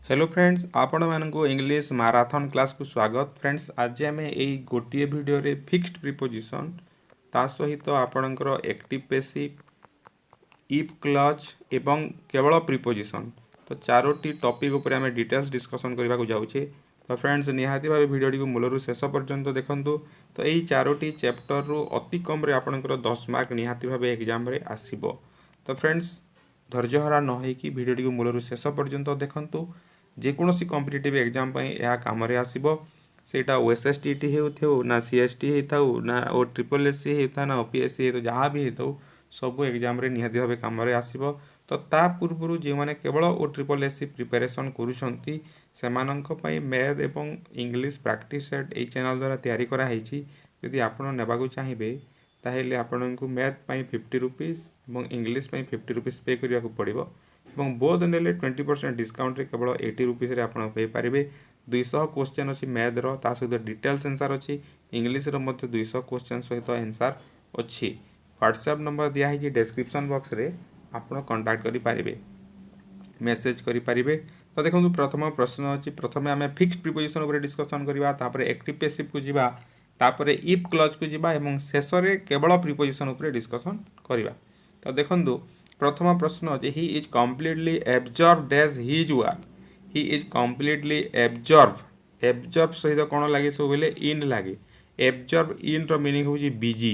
Hello friends आपण मानक English marathon class को स्वागत। फ्रेंड्स आज आम यही गोटे वीडियो रे फिक्स्ड प्रिपोजिशन ता सहित आपणकर एक्टिव पैसिव इफ क्लच एवं केवल प्रिपोजिशन तो चारोटी टॉपिक उपर आम डिटेल्स डिस्कशन करने को जाऊे। तो फ्रेंड्स निहाती भाव वीडियो को मूलरू शेष पर्यंत देखंतु। तो यही चारोटी चैप्टर रु अति कम रे आपणकर 10 मार्क निहाती भाव एग्जाम रे आसीबो। तो फ्रेंड्स धैर्यहरा न होइकी वीडियो को मूलरू शेष पर्यंत देखंतु। जेकोसी कॉम्पिटिटिव एग्जाम यह कम आसो सेटा ओएसएसटीटी हो ना सीएसटी होता ना ओ ट्रिपल एससी होता ना ओपीएससी हो जहाँ भी होता सब एग्जाम रे निहाती भाव कम आसो। तो ता पूर्व जो मैंने केवल ओ ट्रिपल एससी प्रिपेरेसन करुँच मैथ एवं इंग्लिश प्रैक्टिस सेट यही चैनल द्वारा तैयारी कराई। यदि आप ने चाहिए ताहले आपण को मैथ पाई 50 रुपीज और इंग्लिश 50 रुपीज पे करने को पड़ो। बोध ने 20% डिस्काउंट केवल 80 रुपीज आप पारे। 200 क्वेश्चन अच्छी मैथ रा सहित डिटेल्स आंसर अच्छी इंग्लिश 200 क्वेश्चन सहित आंसर अच्छी। व्हाट्सएप नंबर दिखाई डिस्क्रिप्शन बॉक्स रे आप कांटेक्ट करें मेसेज करें। तो देखो प्रथम प्रश्न अच्छी प्रथम आम फिक्स्ड प्रिपोजिशन उपर डिस्कसन करवा एक्टिव पैसिव को जीवा तापर इफ क्लच को जीवा एवं शेष में केवल प्रिपोजिशन उपर डिस्कसन करवा। तो देखो प्रथम प्रश्न अच्छे he is completely absorbed as his work. He is completely absorb सहित कौन लगे सब बोले इन लगे। एब्जॉर्ब इन रो मीनिंग होची busy.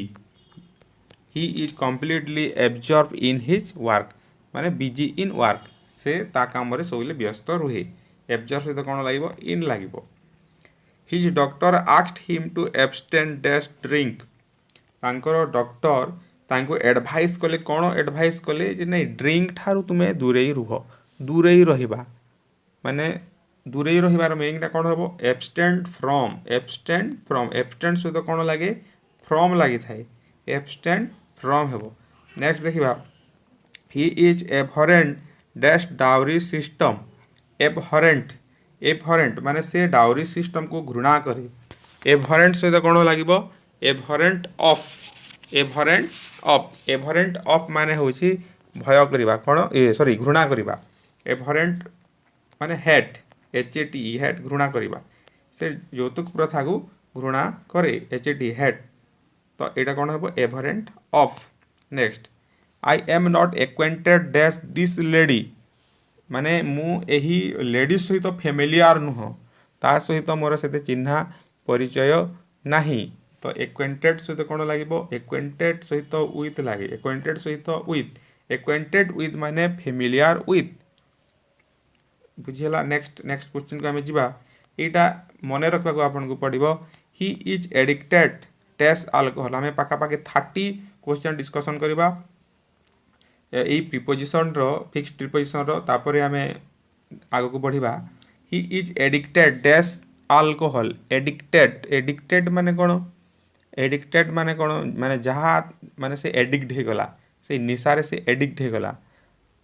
He is completely absorb in his work माने बिजी इन वर्क से ता काम रे सब व्यस्त रुहे। एब्जॉर्ब सहित कौन लगे इन लगे। His doctor asked him to abstain dash drink. तांकर डॉक्टर तांको एडवाइस कले कौन एडवाइस कले जे नहीं ड्रिंक ठारू तुमे दूरे ही रुह दूरे ही रहिबा माने दूरे ही रहिबार मीनिंगटा कौन हम एब्सटेंड फ्रॉम एब्सटेंड सहित कौन लगे फ्रॉम लगी थाए एब्सटेंड फ्रॉम हेबो। नेक्स्ट देखिबा he is aberrant dash dowry system. Aberrant माने से डाउरी सिस्टम को घृणा करे। एबहरेंट सहित कौन लगिबो एबहरेंट ऑफ माने होची भय करिबा कौन सॉरी घृणा करिबा। एबहरेंट माने हेट एचएटी हेट घृणा करिबा से यौतुक प्रथा को घृणा करे एचएटी हेट। तो यहाँ कौन हम aberrant of. Next I am not acquainted dash this lady माने मु एही लेडी सहित फेमिलियर नुह ता सहित मोर से चिन्हा परिचय नहीं। तो एक्वेंटेड सहित कौन लगे एक्वेंटेड सहित विथ लगे एक्वेंटेड सहित विथ एक्वेंटेड विथ माने फेमिलियर विथ बुझीला। नेक्स्ट क्वेश्चन को आम जा यहाँ मन रखा आपको पड़ो। He is addicted test alcohol आम पाखापाखि 30 क्वेश्चन डिस्कसन करवा यही प्रिपोजिशन रो फिक्स्ड प्रिपोजिशन रो तापर आम आग को बढ़िबा। He is addicted dash alcohol. Addicted माने कौन एडिक्टेड माने कौन माने जहाँ माने से एडिक्ट हो गला से निशारे से एडिक्ट हो गला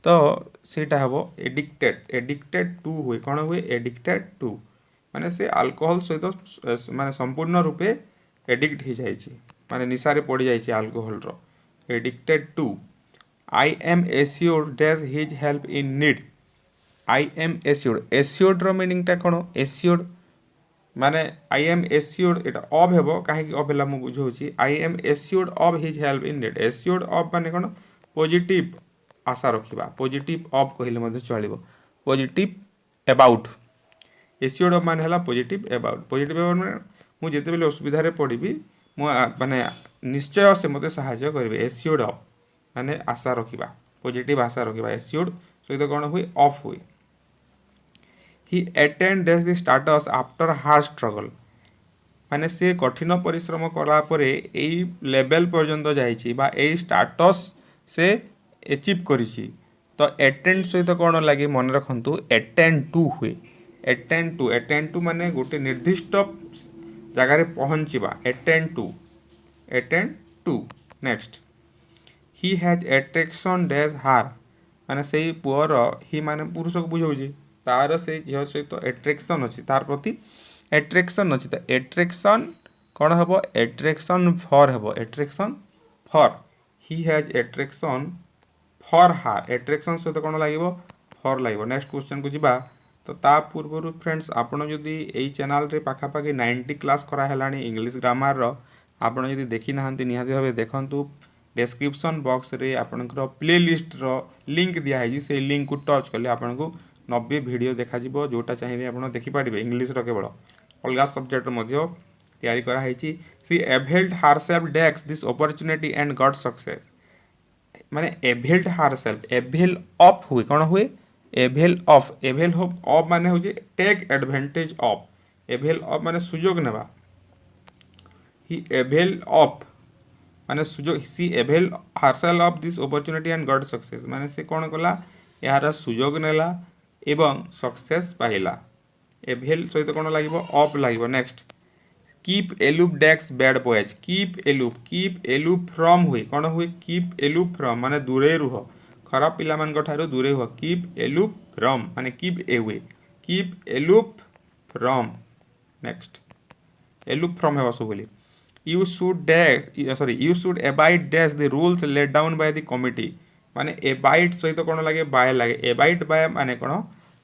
तो सेटा हम एडिक्टेड टू हुए कौन हुए एडिक्टेड टू माने से अल्कोहल सहित माने संपूर्ण रूपे एडिक्ट हो जाए माने निशारे पड़ जाए अल्कोहल रो addicted to. I am assured dash his help in need. I am assured रो मीनिंगटा कौन एश्योर्ड माने आई एम एश्योर्ड एटा ऑफ हेबो काहे ऑफ हेला मु बुझौची I am assured of his help in need. Assured of माने कौन पॉजिटिव आशा रखिबा पॉजिटिव ऑफ कहले मध्ये चलिबो पॉजिटिव अबाउट। एश्योर्ड ऑफ माने हला पॉजिटिव अबाउट माने मु जेते बेले असुविधा रे पड़िबी मु माने निश्चय से मते सहायता करिवे। एश्योर्ड ऑफ माने आशा रखिबा पॉजिटिव आशा रखिबा एश्योर्ड सहित कौन हुए ऑफ हुए। He attend dash the status after hard struggle माने से कठिन परिश्रम कला परे एई लेवल पर्यंत जाइछि बा एई स्टाटस से एचिव करिछि। तो अटेन्ड सहित कौन लगे मन रखंतु अटेन्ड टू हुए। अटेन्ड टू माने गोटे निर्दिष्ट जगह रे पहुँचवा attend to. Next he has attraction dash her माने से पुअर ही माने पुरुष को बुझाऊँ तार से झील सहित एट्रैक्शन अच्छी तार प्रति एट्रैक्शन अच्छी। तो एट्रैक्शन कौन हम attraction for he has attraction for हार एट्रैक्शन सहित कौन लगे फॉर लगे। नेक्स्ट क्वेश्चन को जीवा तो ता पूर्व फ्रेंड्स आपण जदि एई चैनल रे पाखापाखि 90 क्लास करा हेलानी इंग्लिश ग्रामर रो आपण जदि देखि नाहंती निहाती भाबे देखंतु डिस्क्रिप्शन बॉक्स रे आपनकर प्ले लिस्ट रो लिंक दिया है से लिंक को टच कले आपन को 90 वीडियो देखा जिवो जोटा चाहिए आपण देखि पारिबे इंग्लिश रो केवल अलगा सब्जेक्ट मध्य तैयारी करा है she availed herself dash this opportunity and got success माने एभेल्ड हरसेल्फ एभेल ऑफ हुए कौन हुए एभेल ऑफ माने हो take advantage of avail of माने सुजोग नेबा ही एभेल ऑफ माने सुजोग she avail herself of this opportunity and got success माने से कौन कला यार सुजोग नेला एवं सक्सेस पाइला एभेल सहित कौन लागिवो ऑफ लागिवो next keep aloof dash bad boys keep aloof from हुए कौन हुए कीप एलुप फ्रॉम माने दूरे रुह खराब पिला मान ठारो दूरे हुआ कीप एलुप फ्रॉम माने keep aloof from next aloof from है सब बोली you should abide dash the rules laid down by the committee माने एबाइड सहित कौन लगे बाय लगे एबाइड बाय माने कौन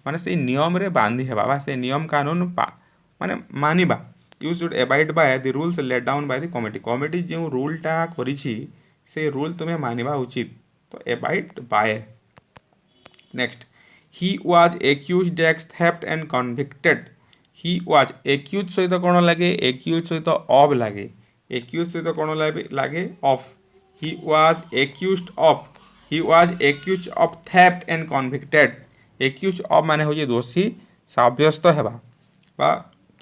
माने से नियम रे बांधी हेबा से नियम कानून माने मानिबा you should abide by the rules laid down by the committee जो रूलटा करिछि से रूल तुम्हें मानिबा उचित तो abide by next he was accused dash theft and convicted he was accuse सहित कौन लगे एक्यूज सहित ऑफ लगे एक्यूज सहित कौन लगे of he was accused of theft and convicted accuse of माने हो दोषी साब्यस्त हेबा बा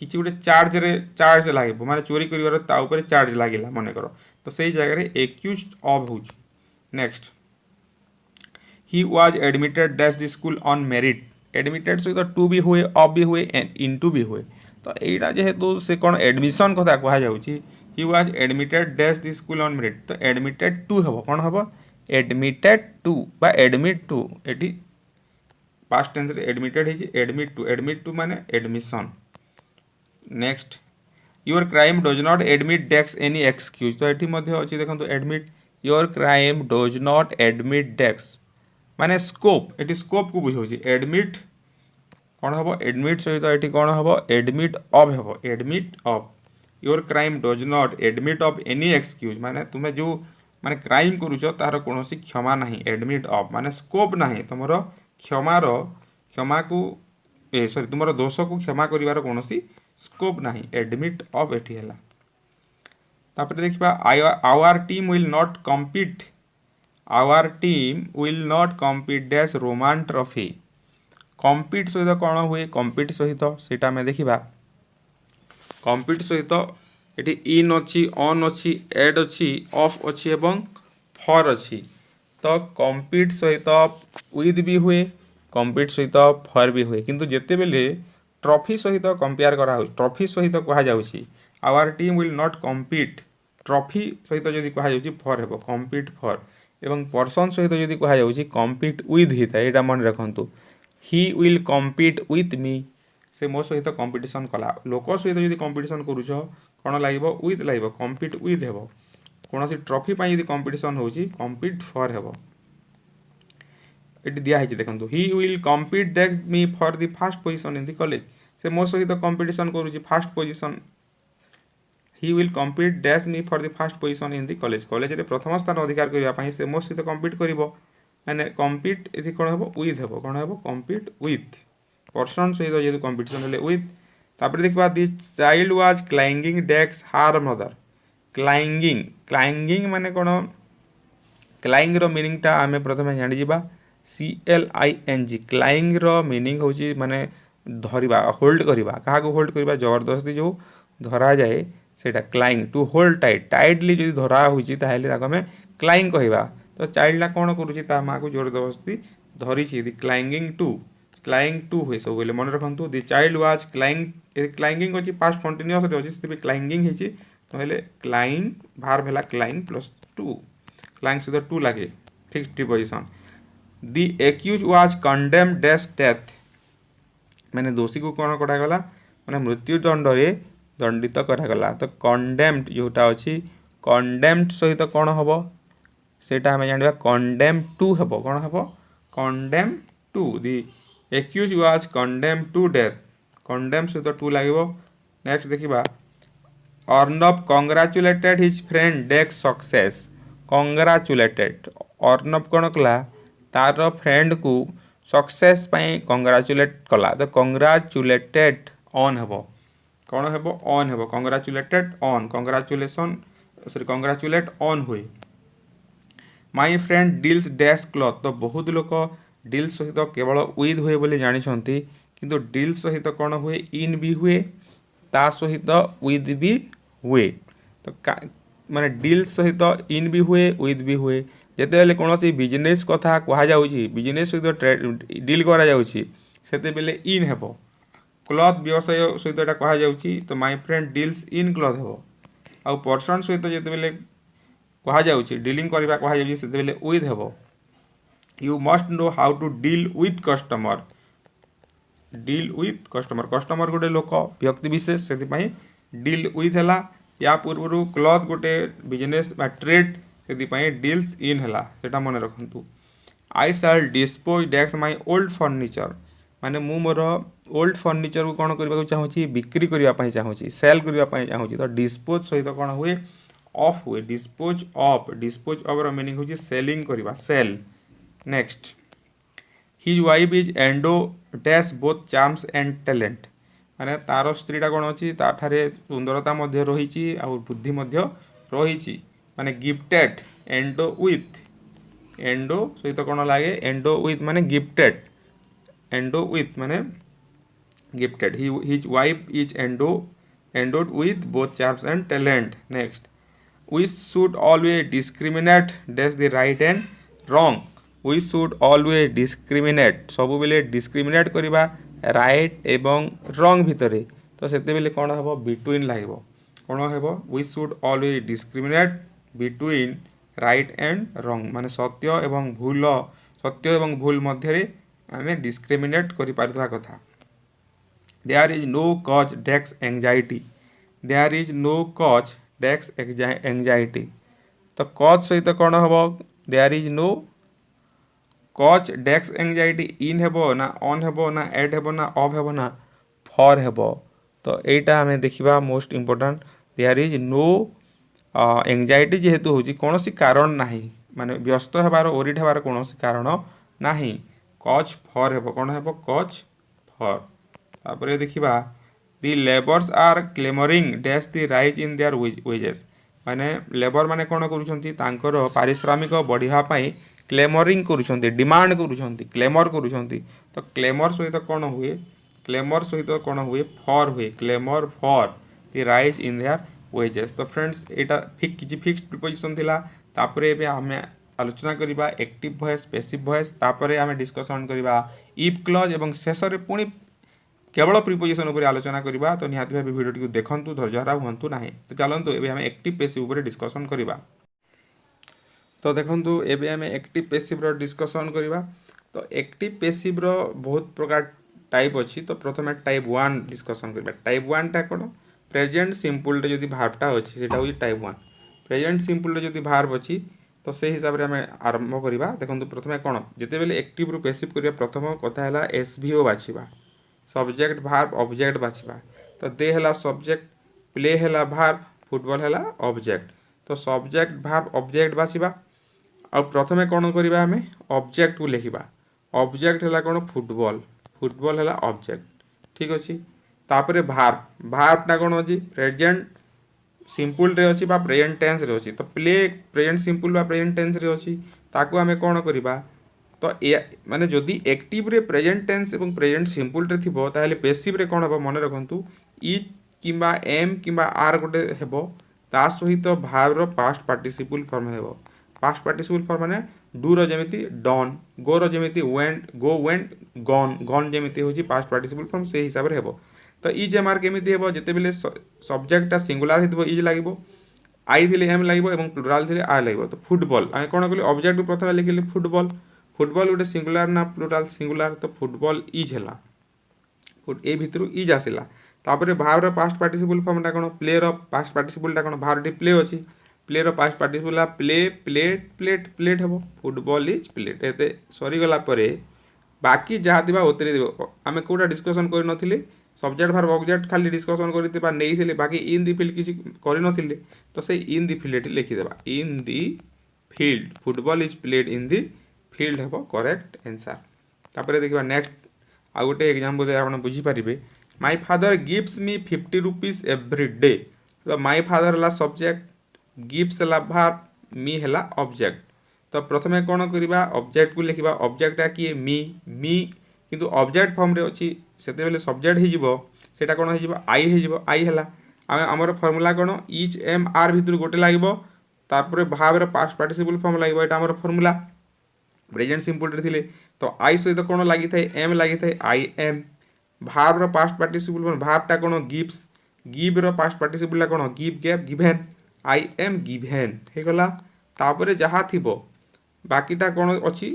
किसी गोटे चार्ज लगे माने चोरी कर चार्ज लगे मन कर तो सही जगह एक्यूज्ड ऑफ हो next he was admitted dash the school on merit admitted सहित टू भी हुए ऑफ भी हुए एंड इनटू भी हुए तो यहीटा जेहेतु से कौन एडमिशन कथा कह जाउची he was admitted dash the school on merit तो एडमिटेड टू हेबो कौन हेबो एडमिटेड टू बा एडमिट टू एटी पास्ट टेंस रे एडमिटेड है एडमिट टू माने admission next your crime does not admit dash any excuse तो ये अच्छी देखो admit your crime does not admit dash माने स्कोप एटी स्कोप को बुझाऊँ एडमिट कौन हम एडमिट सहित ये कौन हम admit of your crime does not admit of any excuse माने तुम्हें जो माने क्राइम करुच तार कौन क्षमा ना एडमिट ऑफ माने स्कोप ना तुम क्षमा को सॉरी तुम दोष को क्षमा कर कौन स्कोप ना एडमिट ऑफ एटी है तापर देखा our team will not compete dash Roman trophy compete सहित कौन हुए कम्पीट सहित सीटा में देखा कम्पीट सहित ये इन अच्छी ऑन अच्छी एड अच्छी ऑफ अच्छी एवं फॉर अच्छी तो कम्पीट सहित विद भी हुए कम्पीट सहित फॉर भी हुए किंतु जेते बेले ट्रॉफी सहित कंपेयर करा ट्रॉफी सहित कह जाउची our team will not compete trophy सहित जदि कह जाउची फॉर हेबो कम्पीट फॉर एवं पर्सन सहित जदि कह जाउची कम्पीट विथ ही था एटा मन रखंतु he will compete with me से मो सहित कंपटीशन कला लोक सहित जदि कंपटीशन करूछ कौन लगे विथ लगे कम्पीट विथ हेबो कौन सी ट्रॉफी यदि कंपटीशन होची कम्पीट फॉर हेबो ये दिया है देखो he will compete dash me for the first position in the college से मो सहित कंपटीशन करुच्ची first position he will compete dash me for the first position in the college रे प्रथम स्थान अधिकार करने से मो सहित कम्पीट कर मैंने कम्पीट ये कौन हम विथ हे कौन हम कम्पीट विथ पर्सन सहित जेहतु कंपटीशन विथ तापर देखा दि चाइल्ड वाज क्लाइंगिंग डेक्स हार मदर क्लाइंगिंग माने कौन क्लाइंग रो मीनिंग टा आमे प्रथमे जानि जिबा CLING क्लाइंग रो मीनिंग होची माने धरिबा होल्ड करिबा काहा को होल्ड करिबा जबरदस्ती जो धरा जाए सेटा क्लाइंग टू होल्ड टाइटली जो धरा होची ताहेले ताको हमें क्लाइंग कहबा तो चाइल्ड ला कोन करूची ता मां को जबरदस्ती धरी छी क्लाइंग टू होय सब बोले मन रखंतु द चाइल्ड वाज क्लाइंगिंग होची पास्ट कंटीन्यूअस रे होची से क्लाइंगिंग हेची तो हेले क्लाइंग वर्ब हैला क्लाइंग प्लस टू क्लाइंग से टू लागे fixed preposition the accused was condemned dash death मैंने दोषी को कौन करागला मैंने मृत्युदंड रे दंडित करागला तो कंडेम्ड जोटा अच्छी कंडेम्ड सहित कौन हम सेटा हमें जाना कंडेम टू हेबो कौन हेबो condemn to the accused was condemn to death, condemn सहित टू लगे। नेक्स्ट देखिबा Arnav congratulated his friend dash success, congratulated Arnav कौन कला तार फ्रेंड को सक्सेस पाई कंग्राचुलेट कला, तो कंग्राचुलेटेड ऑन हेबो, कौन हेबो ऑन हेबो, कंग्राचुलेटेड ऑन, कंग्राचुलेशन सॉरी कंग्राचुलेट ऑन हुए। माई फ्रेंड डील्स डैश क्लथ, तो बहुत लोक डील सहित केवल विथ हुए बोली जानिछंती, किंतु डील सहित कौन हुए इन भी हुए, ता सहित विथ भी हुए। तो माने डील सहित इन भी हुए विथ भी हुए। जेतेबेले कौन बिजनेस कथा कहा जाउची, बिजनेस सहित डील करा जाउची, सेतेबेले इन हेबो। क्लथ व्यवसाय सहित एटा कहा जाउची, तो my friend deals in cloth हेबो। आ पर्सन सहित जेतेबेले कहा जाउची डीलिंग करबा कहा जाउची, सेतेबेले विथ हेबो। You must know how to deal with customer, deal with customer, customer गोटे लोक व्यक्ति विशेष, से डील विथ है। या पूर्व क्लथ गोटे बिजनेस बा ट्रेड, से डील्स इन है, सेटा मन रखु। I shall dispose dash my old furniture, माने मु मोर ओल्ड फर्निचर को कौन करने चाहूँगी बिक्री करने चाहूँगी, सेल करने चाहूँगी। तो डिस्पोज सहित कौन हुए ऑफ हुए, डिस्पोज ऑफ, डिस्पोज ऑफ रो मीनिंग होची सेलिंग करबा, sell. Next his wife is endowed dash both charms and talent, माने तार स्त्रीटा कौन अच्छी ताठारे सुंदरता मध्य रही और बुद्धि मध्य रही, माने गिफ्टेड एंडो विथ, एंडो सहित कौन लगे एंडो विथ माने गिफ्टेड, एंडो विथ माने gifted. His wife is endowed with both charms and talent. Next we should always discriminate dash the right and wrong, we should always discriminate, सब बेले discriminate करिबा right एवं wrong भितरे, तो सेते बेले कौन हेबो between लागबो, कौन हेबो we should always discriminate between right and wrong, माने सत्य एवं भूल, सत्य एवं भूल मध्य आमे discriminate करि पारथवा कथा। there is no cause dash anxiety, there is no cause dash anxiety, तो कज सहित कौन हम देयर इज नो कज डेक्स एंजाइटी इन हेबो ना ऑन हेबो ना एड हेबो ना ऑफ हेबो ना फॉर हेबो। तो एटा हमें देखिबा most important, there is no anxiety जेहेतु होची कौन सी कारण नाही, माने व्यस्त हेबार ओरिट हेबार कौन सी कारण नाही, कज फॉर हेबो, कौन हेबो कज फॉर। तापरे देखिबा The laborers are clamoring dash the rise in their wages, माने लेबर माने कौन करुछंती तांकर पारिश्रमिक बढ़िया पाई क्लेमरिंग करुछंती, डिमांड करुछंती, क्लेमर करुछंती। तो क्लेमर सहित कौन हुए, क्लेमर सहित कौन हुए फॉर हुए, claimer for the rise in their wages. तो फ्रेंड्स एटा फिक्स्ड प्रिपोजिशन थिला। तापरे एबे हमें आलोचना करिबा एक्टिव वॉइस पैसिव वॉइस, तापरे हमें डिस्कशन करिबा इफ क्लॉज एवं शेष रे पुणी केवल प्रिपोजिशन उपर आलोचना करबा। तो निहाती भाबे वीडियो टी देखंतु, धैर्यहरा हुंतु नाही। तो चलंतु एबे हमें एक्टिव पैसिव उपर डिस्कशन करबा। तो देखंतु एबे हमें एक्टिव पैसिव रो डिस्कशन करबा। तो एक्टिव पैसिव रो बहुत प्रकार टाइप अछि। तो प्रथमे टाइप 1 डिस्कशन करबा। टाइप 1 टा कोन प्रेजेंट सिंपल रे जदी भार्बटा अछि सेटा होई टाइप 1। प्रेजेंट सिंपल रे जदी भार्ब अछि तो से हिसाब रे हमें आरंभ करबा। देखंतु प्रथमे कोन जते बेले एक्टिव रो पैसिव करबा प्रथम कथा हला एसवीओ बाछिबा, सब्जेक्ट भार्ब ऑब्जेक्ट बाछिबा। तो दे हला सब्जेक्ट, प्ले हला भार्ब, फुटबॉल हला ऑब्जेक्ट। तो सब्जेक्ट भार्ब ऑब्जेक्ट बाछिबा और प्रथमे कोन करबा हमें ऑब्जेक्ट को लिखिबा। ऑब्जेक्ट हला कोन फुटबॉल, फुटबॉल हला ऑब्जेक्ट, ठीक अछि। तापरे भार्ब, भार्ब ता कोन अछि प्रेजेंट सिंपल रे अछि बा प्रेजेंट टेंस रे अछि। तो प्ले प्रेजेंट सिंपल बा प्रेजेंट टेंस रे अछि, ताको हमें कोन करबा। तो माने जदि एक्टिव रे प्रेजेंट टेंस एवं प्रेजेंट सिंपल रे थिबो ताहले पैसिव रे कोन हबो मन रखंतु इज किबा एम किबा आर गोटे हेबो, ता सहित भार्ब रो पास्ट पार्टिसिपल फॉर्म हेबो। पास्ट पार्टिसिपल फॉर्म माने डू रो जेमिति डन, गो रो जेमिति went, go went gone, gone जेमिति होची पास्ट पार्टिसिपल फॉर्म से हिसाब रे हेबो। तो इज एम आर केमिति हेबो जेते बेले सब्जेक्टटा सिंगुलर हेतबो इज लागिबो, आई थिले एम लागिबो एवं प्लुराल थिले आर लागिबो। तो फुटबॉल आमे कोन कहली ऑब्जेक्ट प्रथमे लिखिले फुटबॉल, फुटबॉल गोटे सिंगुलर ना प्लुराल सिंगुलर। तो फुटबॉल इज हला, ए भितरु इज आसिला। तापरे भार्ब रो पास्ट पार्टिसिपल फॉर्मटा कोन प्ले रो पास्ट पार्टिसिपलटा कोन भार्ब प्ले अछि, प्ले रो past participle play played played played हेबो, फुटबॉल इज प्लेट। एते सरी गला परे बाकी जहाँ थिबा ओतरे देबो आमे कोटा डिस्कशन करि नथिले सब्जेक्ट भार्ब ऑब्जेक्ट खाली डिस्कशन करथिबा नेइथिले बाकी इन द फील्ड किछि करि नथिले तो से इन द फील्ड एठी लिखि देबा in the field football is played in the field हेबो करेक्ट आंसर। तापरे देखिबा नेक्स्ट आ गोटे एग्जांपल दे आपण बुझी परिबे my father gives me 50 rupees every day तो माय फादर ला सब्जेक्ट गिव्स ला भार्ब मी हला ऑब्जेक्ट तो प्रथमे कोन करिबा ऑब्जेक्ट को लिखिबा ऑब्जेक्ट आ कि मी किंतु ऑब्जेक्ट फॉर्म रे अछि सेते बेले सब्जेक्ट हे जिवो सेटा कोन हे जिवो आई हे जिवो आई हला हमर formula cone etch am are भितर गोटे लागबो तारपरे भाव रे पास्ट पार्टिसिपल फॉर्म लागबो एटा हमर फार्मूला प्रेजेंट सिंपल रे थिले तो आई सहित कोन लागि थाए एम लागि थाए आई एम भाव रो पास्ट पार्टिसिपल भावटा कोन गिव्स गिव रो पास्ट पार्टिसिपल ला कोन give gave given I am given हे गला तापरे जहा थिबो बाकीटा कोन अछि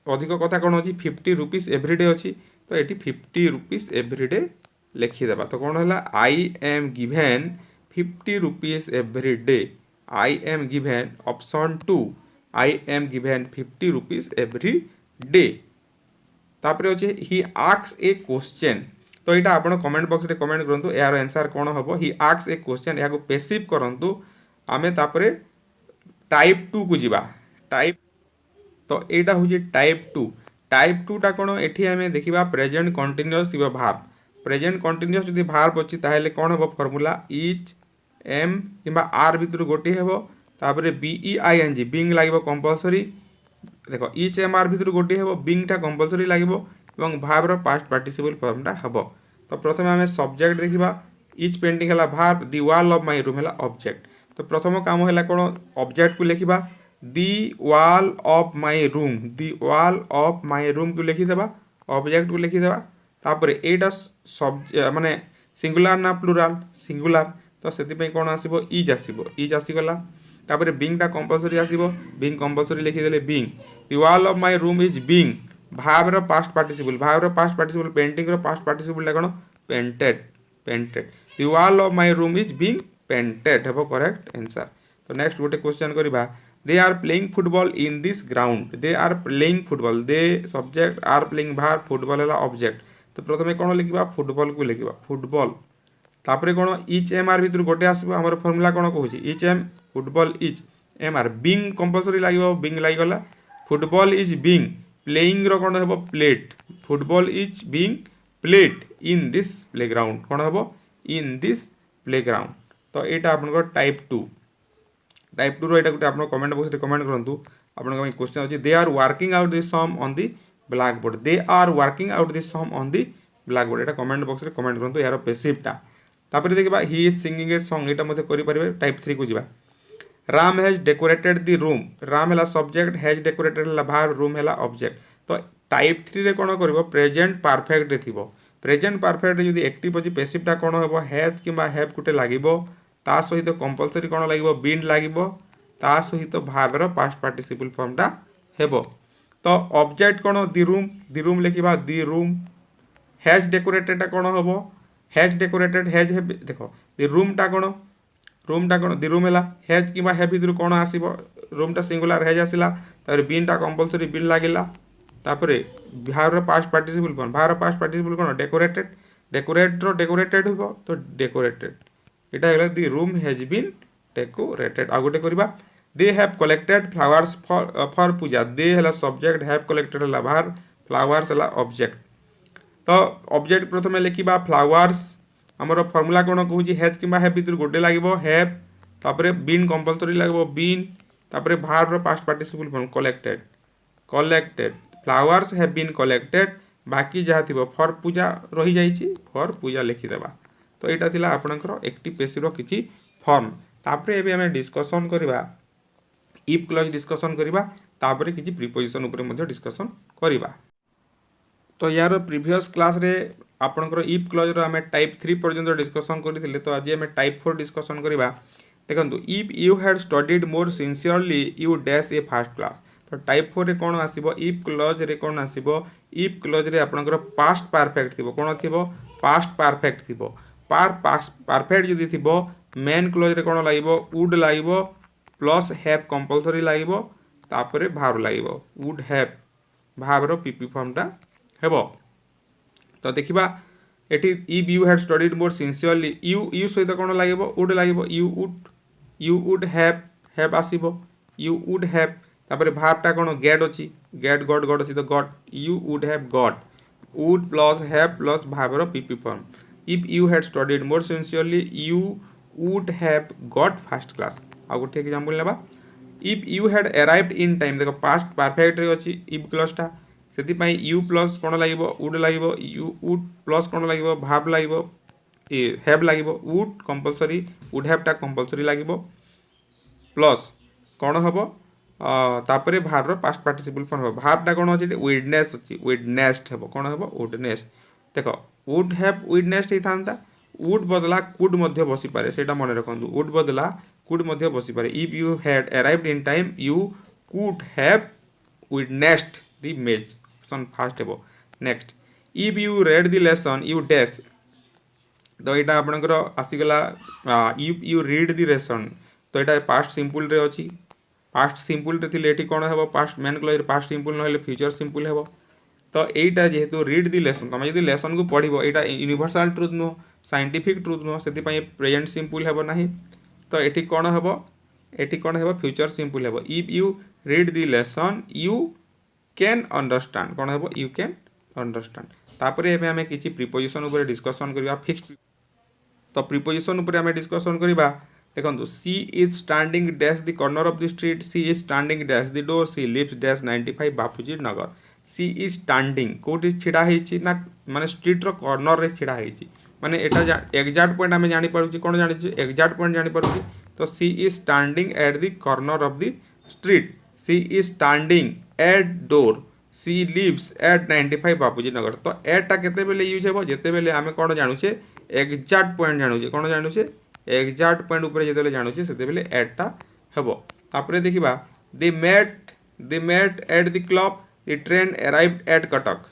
अधिक कथा कोन अछि 50 रुपीस एवरीडे अछि तो एटी 50 रुपीस एवरीडे लिखि देबा तो कोन हला आई am given 50 rupees everyday I am given option 2 I am given 50 rupees everyday तापरे अछि ही आस्क्स ए क्वेश्चन तो एटा आपण कमेंट बॉक्स रे कमेंट करंतु यार आंसर कोन हबो ही आस्क्स ए क्वेश्चन या को पैसिव करंतु आमे तापरे टाइप 2 को जिबा टाइप तो एटा हो टाइप 2 टा कोन एठी हमें देखिबा प्रेजेंट कंटीन्यूअस थिबा भार्ब प्रेजेंट कंटीन्यूअस जदि भार्ब अछि ताहेले कोन हबो फार्मूला इच एम किबा आर भितर गोटी हेबो तापरे B E I N G being लागबो कंपलसरी देखो इच एम आर भितर गोटी हेबो बिंग टा कंपलसरी लागबो एवं भार्ब रो पास्ट पार्टिसिपल फॉर्म टा हेबो तो प्रथमे हमें सब्जेक्ट देखिबा इच पेंटिंग हला verb the wall of my room हला ऑब्जेक्ट तो प्रथम काम हला कोन ऑब्जेक्ट को लिखिबा the wall of my room the wall of my room को लिखि देबा ऑब्जेक्ट को लिखि देबा तापरे एटा सब माने सिंगुलर ना प्लुरल सिंगुलर तो सेति पे कोन आसीबो इज आसीगला तापरे बिंग टा कंपलसरी आसीबो बिंग कंपलसरी लिखि देले being the wall of my room is being भाव रो पास्ट पार्टिसिपल पेंटिंग रो पास्ट पार्टिसिपल ला कोन painted the wall of my room is being painted हेबो करेक्ट आंसर। तो नेक्स्ट गोटे क्वेश्चन करिबा they are playing football in this ground they are playing football they subject are playing verb football है object तो प्रथमे कोन लिखिबा football को लिखिबा football तापरे कोन etch am are भितर गोटे आसीबो हमर फार्मूला कोन कहूची is am football is am are being compulsory लागिबो बिंग लागिगला फुटबॉल इज बिंग प्लेइंग रो कोन हेबो played football is being played in this playground कोन हेबो इन दिस प्लेग्राउंड तो एटा आपनकर टाइप 2 टाइप 2 रो एटा गुटे आपन कमेंट बॉक्स रे कमेंट करंतु आपन का क्वेश्चन अछि they are working out the sum on the blackboard they are working out the sum on the blackboard एटा कमेंट बॉक्स रे कमेंट करंतु यार पैसिव टा तापर देखिबा he is singing a song एटा मते करि परिबे टाइप 3 को जिबा Ram has decorated the room Ram हला सब्जेक्ट हैज डेकोरेटेड हला भार्ब रूम हला ऑब्जेक्ट तो टाइप 3 रे कोन करबो प्रेजेंट परफेक्ट रे थिबो प्रेजेंट परफेक्ट रे जदी एक्टिव अछि पैसिव टा कोन हेबो हैज किबा हैव गुटे लागिबो ता सहित कंपलसरी कोन लागिबो बीन लागिबो ता सहित भाव रो पास्ट पार्टिसिपल फॉर्म टा हेबो तो ऑब्जेक्ट कोन द रूम लिखिबा द रूम हैज डेकोरेटेड टा कोन हेबो हैज डेकोरेटेड हैज देखो द रूम टा कोन द रूम हला हैज किबा हैव भितर कोन आसीबो रूम टा सिंगुलर हैज आसिला तार बीन टा कंपलसरी बीन लागिला तापरे भाव रो पास्ट पार्टिसिपल कोन डेकोरेटेड रो डेकोरेटेड हेबो तो डेकोरेटेड एटा हला the room has been decorated आ गोटे करबा they have collected flowers for puja they हला सब्जेक्ट हैव कलेक्टेड हला भार्ब फ्लावर्स हला ऑब्जेक्ट तो ऑब्जेक्ट प्रथमे लिखिबा फ्लावर्स हमर फार्मूला कोन कहूची हैज किबा हैव भितर गोटे लागिबो हैव तापरे बीन कंपलसरी लागिबो बीन तापरे भार्ब रो past participle form collected flowers have been collected बाकी जहा थिबो फॉर पूजा रही जाईची फॉर पूजा लिखि देबा तो एटा थिला आपनकर एक्टिव पैसिव रो किछि फॉर्म तापरे एबे हमें डिस्कशन करिबा इफ क्लॉज डिस्कशन करिबा तापरे किछि प्रीपोजिशन ऊपर मध्ये डिस्कशन करिबा तो यार प्रीवियस क्लास रे आपनकर इफ क्लॉज रो हमें टाइप 3 पर्यंत डिस्कशन करिथिले तो आज हमें टाइप 4 डिस्कशन करिबा देखंतु if you had studied more sincerely you dash A first class तो टाइप 4 रे कोन आसीबो इफ क्लॉज रे कोन आसीबो इफ क्लॉज रे आपनकर पास्ट परफेक्ट थिबो कोन थिबो पास्ट परफेक्ट थिबो पास्ट परफेक्ट जदि थिबो मेन क्लॉज रे कोन लागिबो वुड लागिबो प्लस हैव कंपलसरी लागिबो तापरे भार्ब लागिबो वुड हैव भार्ब रो पीपी फॉर्म टा हेबो। तो देखिबा एठी if you had studied more sincerely you सहित कोन लागिबो वुड लागिबो यू वुड हैव आसीबो यू वुड हैव तापर भार्ब टा कोन गेट अछि गेट गॉट अछि तो got you would have got would plus have plus verb रो PP form if you had studied more sincerely you would have got first class. आ गोटे example लेबा if you had arrived in time देखो past perfect रे अछि if clause टा सेति पई यू प्लस कोन लागिबो वुड लागिबो यू वुड प्लस कोन लागिबो भार्ब लागिबो हैव लागिबो वुड कंपलसरी वुड हैव टा कंपलसरी लागिबो प्लस कोन हबो तापरे भार्ब रो पास्ट पार्टिसिपल फॉर्म हबो भार्ब टा कोन अछि विटनेस अछि विटनेस्ड हबो कोन हबो विटनेस देखो वुड हैव विटनेस्ड हितांता वुड बदला कुड मध्य बसी पारे सेटा मन रखंतु वुड बदला कुड मध्य बसी पारे if you had arrived in time you could have witnessed the match option first हेबो। Next if you read the lesson you dash तो एटा आपनकर आसीगला if you read the lesson तो एटा पास्ट सिंपल रे अछि पास्ट सिंपल रे थिले एठी कोन हेबो पास्ट मेन क्लॉज रे पास्ट सिंपल न हेले फ्यूचर सिंपल हेबो। तो एटा जेहेतु रीड द लेसन तुम यदि लेसन को पढ़िबो एटा यूनिवर्सल ट्रुथ नो साइंटिफिक ट्रुथ नो सेति पई प्रेजेंट सिंपल हेबो नाही तो एठी कोन हेबो फ्यूचर सिंपल हेबो if you read the lesson you can understand कोन हेबो यू कैन अंडरस्टैंड। तापरे एबे हमें किछि प्रीपोजिशन ऊपर डिस्कशन करिबा फिक्स्ड तो प्रीपोजिशन ऊपर हमें डिस्कशन करिबा देखंतु she is standing dash the corner of the street she is standing dash the door she lives dash 95 Bapuji Nagar she is standing कोठी छिड़ा हेछि ना माने स्ट्रीट रो कॉर्नर रे छिड़ा हेछि माने एटा एग्जैक्ट पॉइंट हमें जानि पारुछि कोन जानि छि एग्जैक्ट पॉइंट जानि पारुछि तो she is standing at the corner of the street she is standing at door she lives at 95 Bapuji Nagar तो एट टा केते बेले यूज हेबो जेते बेले हमें कोन जानु छे एग्जैक्ट पॉइंट जानु छे कोन जानु छे एग्जैक्ट पॉइंट ऊपर जेते बेले जानु छे सेते बेले एट टा हेबो। तापरे देखिबा they met at the club the train arrived at Cuttack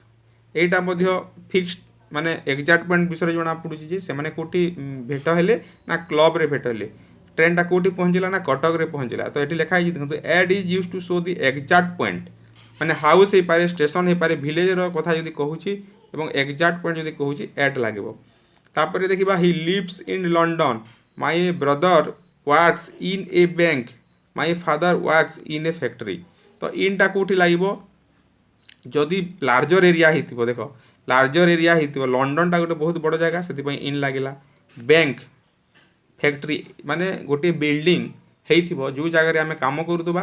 एटा मध्य फिक्स्ड माने एग्जैक्ट पॉइंट विषय जणा पडुची जे से माने कोठी भेट हेले ना क्लब रे भेट हेले ट्रेन टा कोठी पहुंचला ना कटक रे पहुंचला तो एठी लिखा है देखो at is used to show the exact point माने हाउस हे पारे स्टेशन हे पारे विलेज रो कथा जदी कहूची एवं एग्जैक्ट पॉइंट जदी कहूची एट लागेबो। तापरे देखिबा he lives in London my brother works in a bank my father works in a factory तो इन टा कोठी लागेबो जदि लार्जर एरिया हिथिबो देखो लार्जर एरिया हिथिबो लंडन टा गोटे बहुत बड़ जगह सेति पई इन लागिला बैंक फैक्ट्री माने गोटे बिल्डिंग हेथिबो जो जगह रे हमें काम करूतबा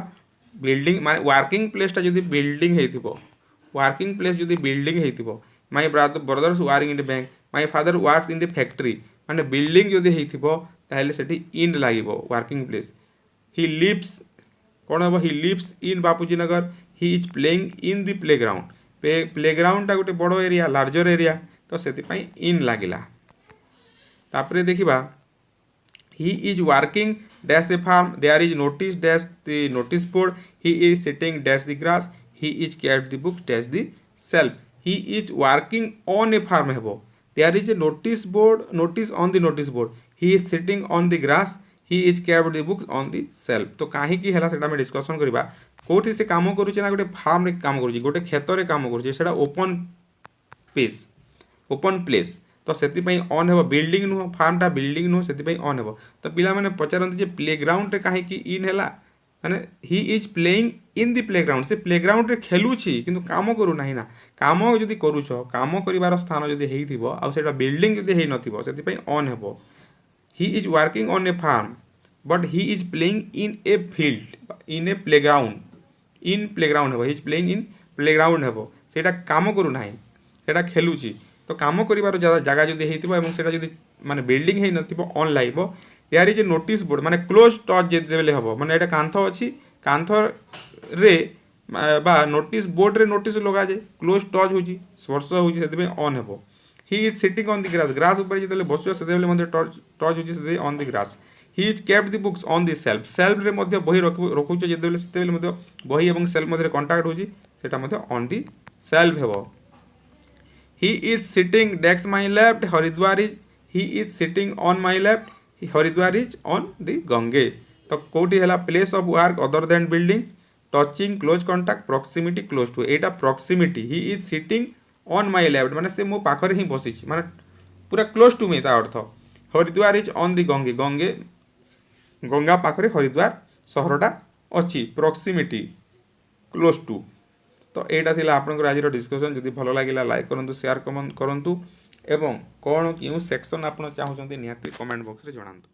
बिल्डिंग माने वर्किंग प्लेस टा जदि बिल्डिंग हेथिबो वर्किंग प्लेस जदि बिल्डिंग हेथिबो my brothers working in the bank my father works in the factory माने बिल्डिंग जदि हेथिबो ताहेले सेठी इन लागिबो वर्किंग प्लेस ही लिव्स कोन हबो he lives in Bapuji Nagar he is playing in the playground playground टा गोटे बड़ एरिया लार्जर एरिया तो सेति पई इन लागिला। तापरे देखिबा he is working dash a farm there is notice dash the notice board he is sitting dash the grass he is kept the book dash the shelf he is working on a farm hebo there is a notice on the notice board he is sitting on the grass he is kept the books on the shelf तो काहे की हला सेटा में discussion करबा कोठी से काम करूची ना गोटे फार्म रे काम करूची गोटे खेत रे काम करूची सेटा ओपन प्लेस तो सेति पई ऑन हेबो बिल्डिंग नु फार्म टा बिल्डिंग नु सेति पई ऑन हेबो तो पिला माने पचारंती जे प्लेग्राउंड रे काहे की इन हेला माने ही is playing in the playground से प्लेग्राउंड रे खेलुची किंतु काम करू नाही ना काम जदी करूछो काम करिवार स्थान जदी हेइथिबो आ सेटा बिल्डिंग जदी हेइ नथिबो सेति पई ऑन हेबो he is working on a farm but he is playing in a field in a playground हेबो he is playing in playground हेबो सेटा काम करू नाही सेटा खेलुची तो काम करिवार जगह जदी हेइथिबो एवं सेटा जदी माने बिल्डिंग हेइ नथिबो ऑन लाइबो there is a notice board माने क्लोज टच जदी देले हबो माने एटा कांथ अछि कांथ रे बा नोटिस बोर्ड रे नोटिस लगा जे क्लोज टच होजी स्पर्श होजी सेते पे ऑन हेबो he is sitting on the grass ऊपर जदी बसुआ सेते बेले मध्ये टच होजी सेते on the grass he is kept the books on the self रे मध्ये बही रखुछ जदी बेले सेते बेले मध्ये बही एवं सेल्फ मध्ये कांटेक्ट होजी सेटा मध्ये ऑन द सेल्फ हेबो he is sitting next my left he is sitting on my left Haridwar is on the Gange तो कोठी हला place of work other than building touching close contact proximity close to एटा proximity he is sitting on my left माने से मो पाखरे ही बसी माने पूरा क्लोज टू मी ता अर्थ Haridwar is on the Ganges Ganges Ganga पाखरे हरिद्वार सहरटा अच्छी प्रॉक्सिमिटी क्लोज टू। तो यहाँ थिला आपनकर आज डिस्कशन जदि भल लगिला लाइक करंतु शेयर कमेंट करंतु एवं कौन क्यों सेक्शन आप चाहते निहाती कमेंट बॉक्स रे जणांतु।